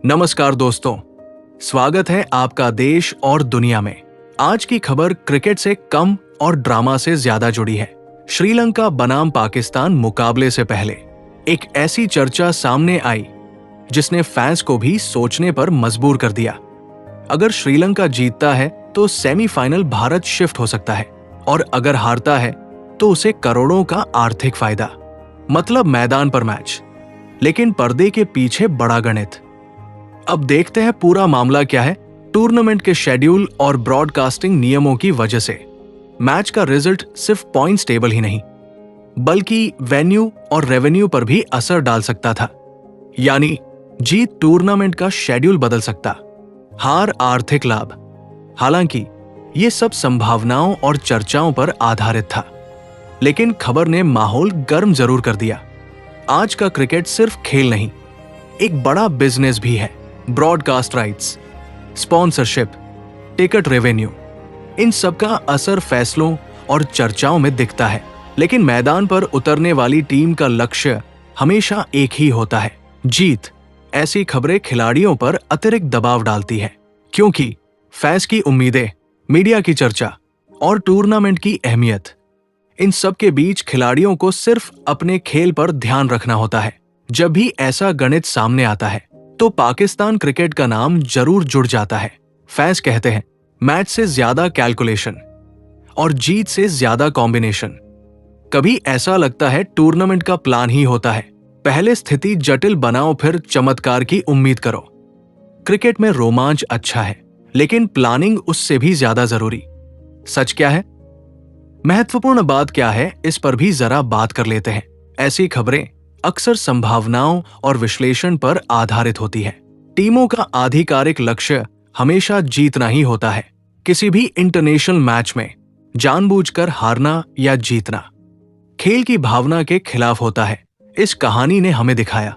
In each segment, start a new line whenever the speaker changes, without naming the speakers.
नमस्कार दोस्तों, स्वागत है आपका देश और दुनिया में। आज की खबर क्रिकेट से कम और ड्रामा से ज्यादा जुड़ी है। श्रीलंका बनाम पाकिस्तान मुकाबले से पहले एक ऐसी चर्चा सामने आई जिसने फैंस को भी सोचने पर मजबूर कर दिया। अगर श्रीलंका जीतता है तो सेमीफाइनल भारत शिफ्ट हो सकता है और अगर हारता है तो उसे करोड़ों का आर्थिक फायदा, मतलब मैदान पर मैच, लेकिन पर्दे के पीछे बड़ा गणित। अब देखते हैं पूरा मामला क्या है। टूर्नामेंट के शेड्यूल और ब्रॉडकास्टिंग नियमों की वजह से मैच का रिजल्ट सिर्फ पॉइंट्स टेबल ही नहीं बल्कि वेन्यू और रेवेन्यू पर भी असर डाल सकता था। यानी जीत टूर्नामेंट का शेड्यूल बदल सकता, हार आर्थिक लाभ। हालांकि ये सब संभावनाओं और चर्चाओं पर आधारित था, लेकिन खबर ने माहौल गर्म जरूर कर दिया। आज का क्रिकेट सिर्फ खेल नहीं, एक बड़ा बिजनेस भी है। Broadcast rights, sponsorship, ticket revenue, इन सब का असर फैसलों और चर्चाओं में दिखता है। लेकिन मैदान पर उतरने वाली टीम का लक्ष्य हमेशा एक ही होता है, जीत। ऐसी खबरें खिलाड़ियों पर अतिरिक्त दबाव डालती है, क्योंकि फैंस की उम्मीदें, मीडिया की चर्चा और टूर्नामेंट की अहमियत, इन सब के बीच खिलाड़ियों को सिर्फ अपने खेल पर ध्यान रखना होता है। जब भी ऐसा गणित सामने आता है तो पाकिस्तान क्रिकेट का नाम जरूर जुड़ जाता है। फैंस कहते हैं मैच से ज्यादा कैलकुलेशन और जीत से ज्यादा कॉम्बिनेशन। कभी ऐसा लगता है टूर्नामेंट का प्लान ही होता है, पहले स्थिति जटिल बनाओ फिर चमत्कार की उम्मीद करो। क्रिकेट में रोमांच अच्छा है, लेकिन प्लानिंग उससे भी ज्यादा जरूरी। सच क्या है, महत्वपूर्ण बात क्या है, इस पर भी जरा बात कर लेते हैं। ऐसी खबरें अक्सर संभावनाओं और विश्लेषण पर आधारित होती है। टीमों का आधिकारिक लक्ष्य हमेशा जीतना ही होता है। किसी भी इंटरनेशनल मैच में जानबूझकर हारना या जीतना खेल की भावना के खिलाफ होता है। इस कहानी ने हमें दिखाया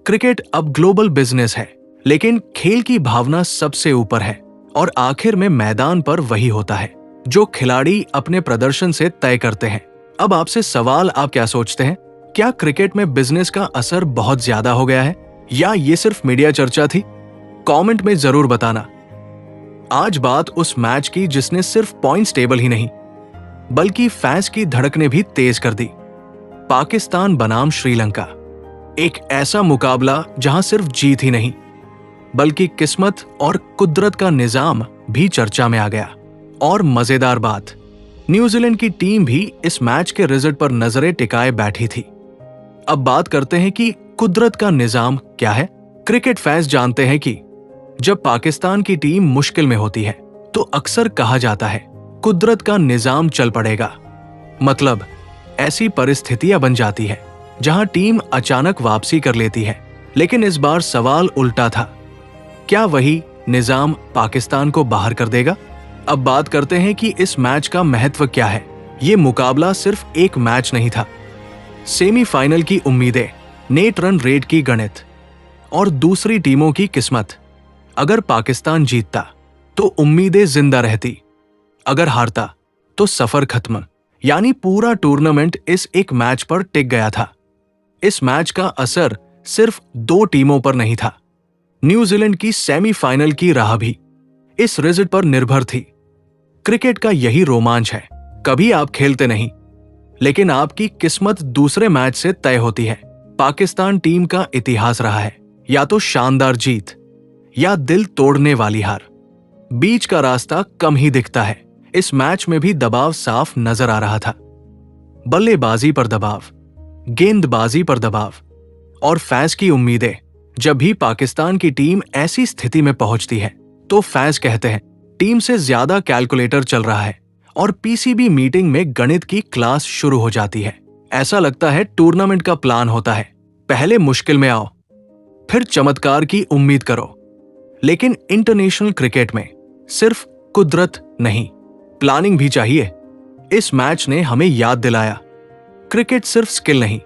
क्रिकेट अब ग्लोबल बिजनेस है, लेकिन खेल की भावना सबसे ऊपर है और आखिर में मैदान पर वही होता है जो खिलाड़ी अपने प्रदर्शन से तय करते हैं। अब आपसे सवाल, आप क्या सोचते हैं? क्या क्रिकेट में बिजनेस का असर बहुत ज्यादा हो गया है या ये सिर्फ मीडिया चर्चा थी? कमेंट में जरूर बताना। आज बात उस मैच की जिसने सिर्फ पॉइंट्स टेबल ही नहीं बल्कि फैंस की धड़कनें भी तेज कर दी। पाकिस्तान बनाम श्रीलंका, एक ऐसा मुकाबला जहां सिर्फ जीत ही नहीं बल्कि किस्मत और कुदरत का निजाम भी चर्चा में आ गया। और मजेदार बात, न्यूजीलैंड की टीम भी इस मैच के रिजल्ट पर नजरें टिकाए बैठी थी। अब बात करते हैं कि कुदरत का निजाम क्या है। क्रिकेट फैंस जानते हैं कि जब पाकिस्तान की टीम मुश्किल में होती है तो अक्सर कहा जाता है कुदरत का निजाम चल पड़ेगा। मतलब ऐसी परिस्थितियां बन जाती है जहां टीम अचानक वापसी कर लेती है। लेकिन इस बार सवाल उल्टा था, क्या वही निजाम पाकिस्तान को बाहर कर देगा? अब बात करते हैं कि इस मैच का महत्व क्या है। ये मुकाबला सिर्फ एक मैच नहीं था, सेमीफाइनल की उम्मीदें, नेट रन रेट की गणित और दूसरी टीमों की किस्मत। अगर पाकिस्तान जीतता तो उम्मीदें जिंदा रहती, अगर हारता तो सफर खत्म। यानी पूरा टूर्नामेंट इस एक मैच पर टिक गया था। इस मैच का असर सिर्फ दो टीमों पर नहीं था, न्यूजीलैंड की सेमीफाइनल की राह भी इस रिजल्ट पर निर्भर थी। क्रिकेट का यही रोमांच है, कभी आप खेलते नहीं लेकिन आपकी किस्मत दूसरे मैच से तय होती है। पाकिस्तान टीम का इतिहास रहा है या तो शानदार जीत या दिल तोड़ने वाली हार। बीच का रास्ता कम ही दिखता है। इस मैच में भी दबाव साफ नजर आ रहा था। बल्लेबाजी पर दबाव, गेंदबाजी पर दबाव और फैंस की उम्मीदें। जब भी पाकिस्तान की टीम ऐसी स्थिति में पहुंचती है तो फैंस कहते हैं टीम से ज्यादा कैलकुलेटर चल रहा है और पीसीबी मीटिंग में गणित की क्लास शुरू हो जाती है। ऐसा लगता है टूर्नामेंट का प्लान होता है, पहले मुश्किल में आओ फिर चमत्कार की उम्मीद करो। लेकिन इंटरनेशनल क्रिकेट में सिर्फ कुदरत नहीं, प्लानिंग भी चाहिए। इस मैच ने हमें याद दिलाया क्रिकेट सिर्फ स्किल नहीं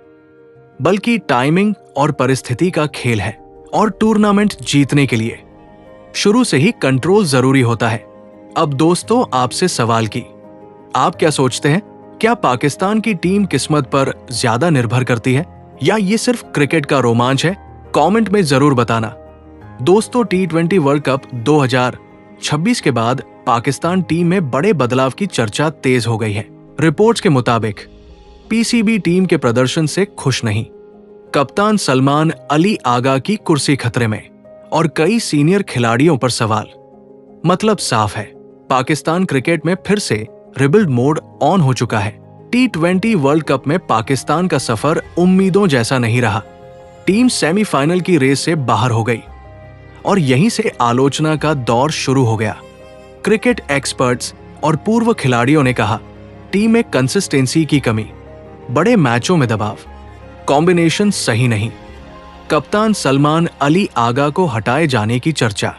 बल्कि टाइमिंग और परिस्थिति का खेल है और टूर्नामेंट जीतने के लिए शुरू से ही कंट्रोल जरूरी होता है। अब दोस्तों, आपसे सवाल की, आप क्या सोचते हैं? क्या पाकिस्तान की टीम किस्मत पर ज्यादा निर्भर करती है या ये सिर्फ क्रिकेट का रोमांच है? कमेंट में जरूर बताना। दोस्तों, T20 वर्ल्ड कप 2026 के बाद पाकिस्तान टीम में बड़े बदलाव की चर्चा तेज हो गई है। रिपोर्ट्स के मुताबिक पीसीबी टीम के प्रदर्शन से खुश नहीं, कप्तान सलमान अली आगा की कुर्सी खतरे में और कई सीनियर खिलाड़ियों पर सवाल। मतलब साफ है, पाकिस्तान क्रिकेट में फिर से रिबिल्ड मोड ऑन हो चुका है। T20 वर्ल्ड कप में पाकिस्तान का सफर उम्मीदों जैसा नहीं रहा। टीम सेमीफाइनल की रेस से बाहर हो गई और यहीं से आलोचना का दौर शुरू हो गया। क्रिकेट एक्सपर्ट्स और पूर्व खिलाड़ियों ने कहा, टीम में कंसिस्टेंसी की कमी, बड़े मैचों में दबाव, कॉम्बिनेशन सही नहीं, कप्तान सलमान अली आगा को हटाए जाने की चर्चा।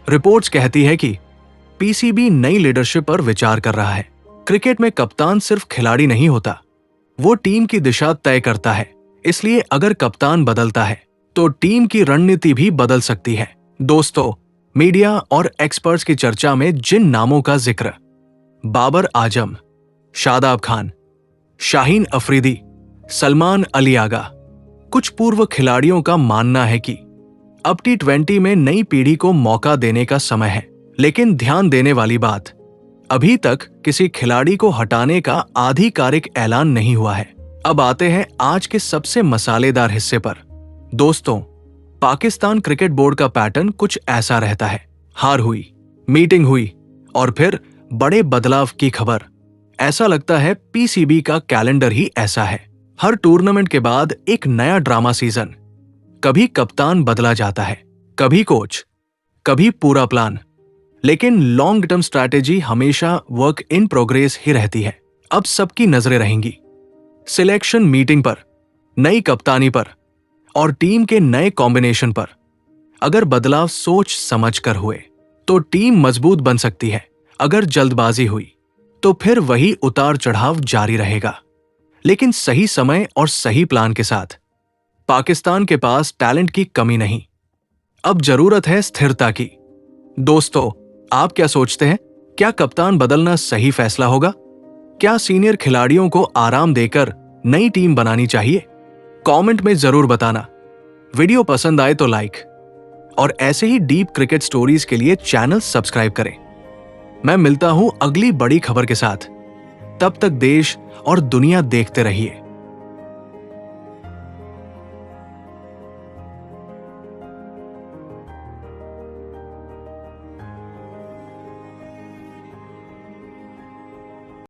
रिपोर्ट्स कहती है कि पीसीबी नई लीडरशिप पर विचार कर रहा है। क्रिकेट में कप्तान सिर्फ खिलाड़ी नहीं होता, वो टीम की दिशा तय करता है। इसलिए अगर कप्तान बदलता है तो टीम की रणनीति भी बदल सकती है। दोस्तों, मीडिया और एक्सपर्ट्स की चर्चा में जिन नामों का जिक्र, बाबर आजम, शादाब खान, शाहीन अफरीदी, सलमान अली आगा, कुछ पूर्व खिलाड़ियों का मानना है कि अब T20 में नई पीढ़ी को मौका देने का समय है। लेकिन ध्यान देने वाली बात, अभी तक किसी खिलाड़ी को हटाने का आधिकारिक ऐलान नहीं हुआ है। अब आते हैं आज के सबसे मसालेदार हिस्से पर। दोस्तों, पाकिस्तान क्रिकेट बोर्ड का पैटर्न कुछ ऐसा रहता है। हार हुई, मीटिंग हुई और फिर बड़े बदलाव की खबर। ऐसा लगता है पीसीबी का कैलेंडर ही ऐसा है। हर टूर्नामेंट के बाद एक नया ड्रामा सीजन। कभी कप्तान बदला जाता है, कभी कोच, कभी पूरा प्लान, लेकिन लॉन्ग टर्म स्ट्रैटेजी हमेशा वर्क इन प्रोग्रेस ही रहती है। अब सबकी नजरें रहेंगी सिलेक्शन मीटिंग पर, नई कप्तानी पर और टीम के नए कॉम्बिनेशन पर। अगर बदलाव सोच समझ कर हुए तो टीम मजबूत बन सकती है। अगर जल्दबाजी हुई तो फिर वही उतार चढ़ाव जारी रहेगा। लेकिन सही समय और सही प्लान के साथ पाकिस्तान के पास टैलेंट की कमी नहीं, अब जरूरत है स्थिरता की। दोस्तों, आप क्या सोचते हैं? क्या कप्तान बदलना सही फैसला होगा? क्या सीनियर खिलाड़ियों को आराम देकर नई टीम बनानी चाहिए? कमेंट में जरूर बताना। वीडियो पसंद आए तो लाइक और ऐसे ही डीप क्रिकेट स्टोरीज के लिए चैनल सब्सक्राइब करें। मैं मिलता हूं अगली बड़ी खबर के साथ। तब तक देश और दुनिया देखते रहिए।